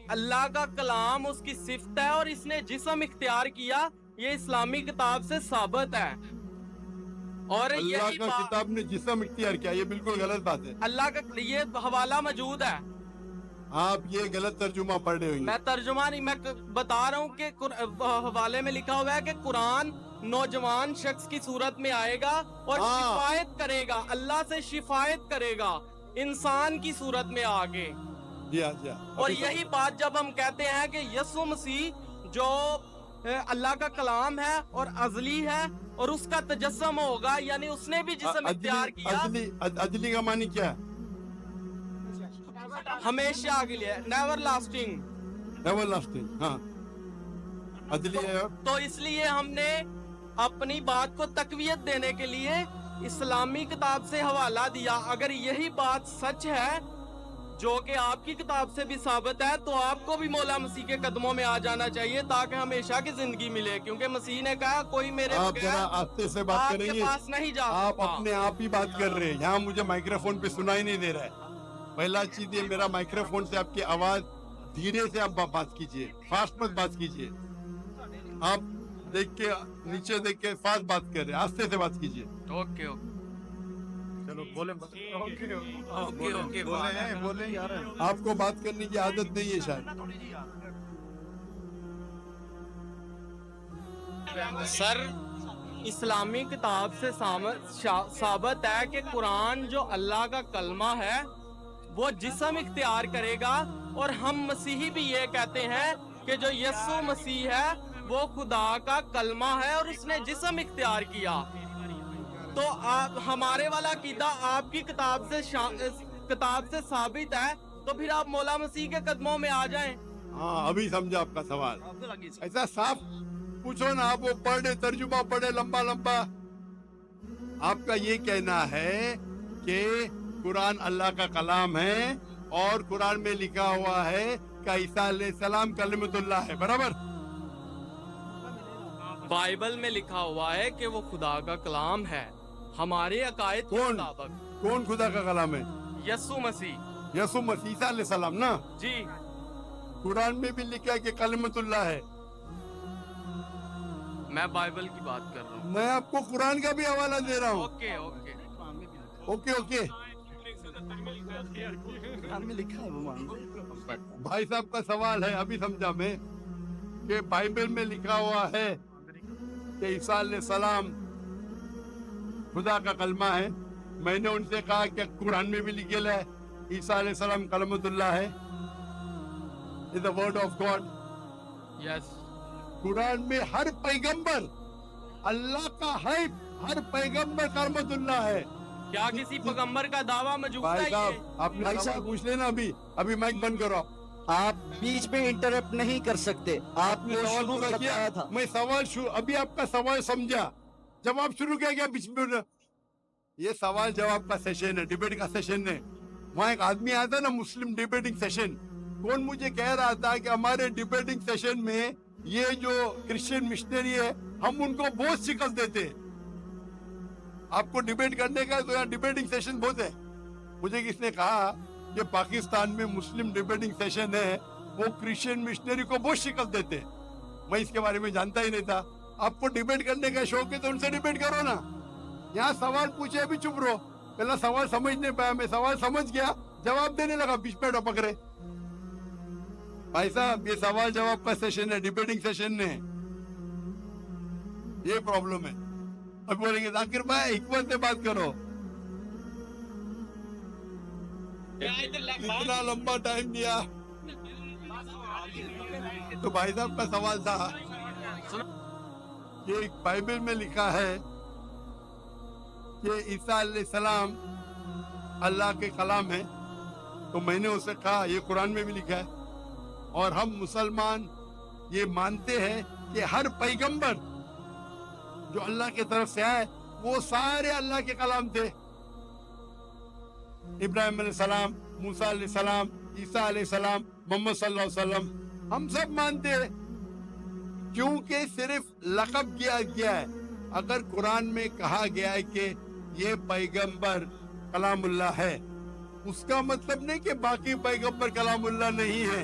اللہ کا کلام اس کی صفت ہے اور اس نے جسم اختیار کیا، یہ اسلامی کتاب سے ثابت ہے۔ اور اللہ یہی کا کتاب نے جسم اختیار کیا، یہ بالکل غلط بات ہے۔ اللہ کا یہ حوالہ موجود ہے۔ آپ یہ غلط ترجمہ پڑھ رہے ہوئے۔ میں ترجمہ نہیں، میں بتا رہا ہوں کہ حوالے میں لکھا ہوا ہے کہ قرآن نوجوان شخص کی صورت میں آئے گا اور شفاعت کرے گا، اللہ سے شفاعت کرے گا انسان کی صورت میں آگے۔ اور یہی بات جب ہم کہتے ہیں کہ یسوع مسیح جو اللہ کا کلام ہے اور ازلی ہے اور اس کا تجسم ہوگا، یعنی اس نے بھی جسم اختیار کیا۔ ازلی کا معنی کیا ہے؟ ہمیشہ کے لیے، نیور لاسٹنگ۔ نیور لاسٹنگ، ہاں ازلی ہے۔ تو اس لیے ہم نے اپنی بات کو تقویت دینے کے لیے اسلامی کتاب سے حوالہ دیا۔ اگر یہی بات سچ ہے جو کہ آپ کی کتاب سے بھی ثابت ہے، تو آپ کو بھی مولا مسیح کے قدموں میں آ جانا چاہیے تاکہ ہمیشہ کی زندگی ملے، کیونکہ مسیح نے کہا کوئی میرے بغیر آستے سے بات آپ کریں کے گے، پاس نہیں جا سکتا۔ آپ اپنے آپ ہی بات کر رہے ہیں، یہاں مجھے مائکروفون پہ سنائی نہیں دے رہا ہے۔ پہلا چیز یہ، میرا مائکروفون سے آپ کی آواز دھیرے سے آپ بات کیجئے، فاسٹ مت بات کیجئے۔ آپ دیکھ کے نیچے دیکھ کے فاسٹ بات کر رہے ہیں، آستے سے بات کیجئے۔ اوکے اوکے چلو بولیں بولیں یار۔ آپ کو بات کرنے کی عادت نہیں ہے شاید۔ سر، اسلامی کتاب سے ثابت ہے کہ قرآن جو اللہ کا کلمہ ہے وہ جسم اختیار کرے گا، اور ہم مسیحی بھی یہ کہتے ہیں کہ جو یسوع مسیح ہے وہ خدا کا کلمہ ہے اور اس نے جسم اختیار کیا۔ تو ہمارے والا عقیدہ آپ کی کتاب سے ثابت ہے، تو پھر آپ مولا مسیح کے قدموں میں آ جائیں۔ ہاں ابھی سمجھا آپ کا سوال، ایسا صاف پوچھو نا، آپ وہ پڑھے ترجمہ پڑھے لمبا لمبا۔ آپ کا یہ کہنا ہے کہ قرآن اللہ کا کلام ہے اور قرآن میں لکھا ہوا ہے کہ عیسیٰ علیہ السلام کلمۃ اللہ ہے، برابر؟ بائبل میں لکھا ہوا ہے کہ وہ خدا کا کلام ہے ہمارے عقائد کے مطابق۔ کون خدا کا کلام ہے؟ یسوع مسیح۔ یسوع مسیح، عیسیٰ علیہ السلام نا؟ جی۔ قرآن میں بھی لکھا ہے کہ کلمۃ اللہ ہے۔ میں بائبل کی بات کر رہا ہوں۔ میں آپ کو قرآن کا بھی حوالہ دے رہا ہوں۔ اوکے اوکے اوکے اوکے بھائی صاحب کا سوال ہے، ابھی سمجھا میں، کہ بائبل میں لکھا ہوا ہے کہ عیسیٰ علیہ السلام خدا کا کلمہ ہے۔ میں نے ان سے کہا کہ قرآن میں بھی لکھا ہے عیسیٰ علیہ السلام کلمۃ اللہ ہے، is the word of God۔ یس۔ قرآن میں ہر پیغمبر اللہ کا ہے، ہر پیغمبر کلمۃ اللہ ہے۔ کیا کسی پیغمبر کا دعویٰ موجود بھائی ہے صاحب یہ؟ آپ نے سوال پوچھ لینا، ابھی مائک بند کرو۔ آپ بیچ میں انٹرپٹ نہیں کر سکتے، آپ نے سوال شروع پورا کیا بتایا تھا۔ میں سوال ابھی آپ کا سوال سمجھا، جواب شروع کیا گیا بیچ میں۔ یہ سوال جواب کا سیشن ہے، ڈیبیٹ کا سیشن ہے۔ وہاں ایک آدمی آیا تھا نا، مسلم ڈیبیٹنگ سیشن، کون مجھے کہہ رہا تھا کہ ہمارے ڈیبیٹنگ سیشن میں یہ جو کرسچن مشنری ہے ہم ان کو بہت شکست دیتے ہیں۔ آپ کو ڈیبیٹ کرنے کا تو یہاں ڈیبیٹنگ سیشن بہت ہے۔ مجھے کس نے کہا کہ پاکستان میں مسلم ڈیبیٹنگ سیشن ہے، وہ کرسچن مشنری کو بہت شکست دیتے ہیں۔ میں اس کے بارے میں جانتا ہی نہیں تھا۔ آپ کو ڈیبیٹ کرنے کا شوق ہے تو ان سے ڈیبیٹ کرو نا، یہاں سوال پوچھے ابھی چپ رہو۔ پہلا سوال سمجھ نہیں پایا، میں سوال سمجھ گیا، جواب دینے لگا، بیچ میں ٹپک رہے۔ بھائی صاحب یہ سوال جواب کا سیشن ہے، ڈیبیٹنگ سیشن نہیں ہے، یہ پرابلم ہے۔ اب بولیں گے ذاکر بھائی حکمت سے بات کرو، اتنا لمبا ٹائم دیا۔ تو بھائی صاحب کا سوال تھا کہ بائبل میں لکھا ہے کہ عیسیٰ علیہ السلام اللہ کے کلام ہے، تو میں نے اسے کہا یہ قرآن میں بھی لکھا ہے، اور ہم مسلمان یہ مانتے ہیں کہ ہر پیغمبر جو اللہ کی طرف سے آئے وہ سارے اللہ کے کلام تھے۔ ابراہیم علیہ السلام، موسیٰ علیہ السلام، عیسیٰ علیہ السلام، محمد صلی اللہ علیہ وسلم، ہم سب مانتے ہیں، کیونکہ صرف لقب کیا گیا ہے۔ اگر قرآن میں کہا گیا ہے کہ یہ پیغمبر کلام اللہ ہے، اس کا مطلب نہیں کہ باقی پیغمبر کلام اللہ نہیں ہے۔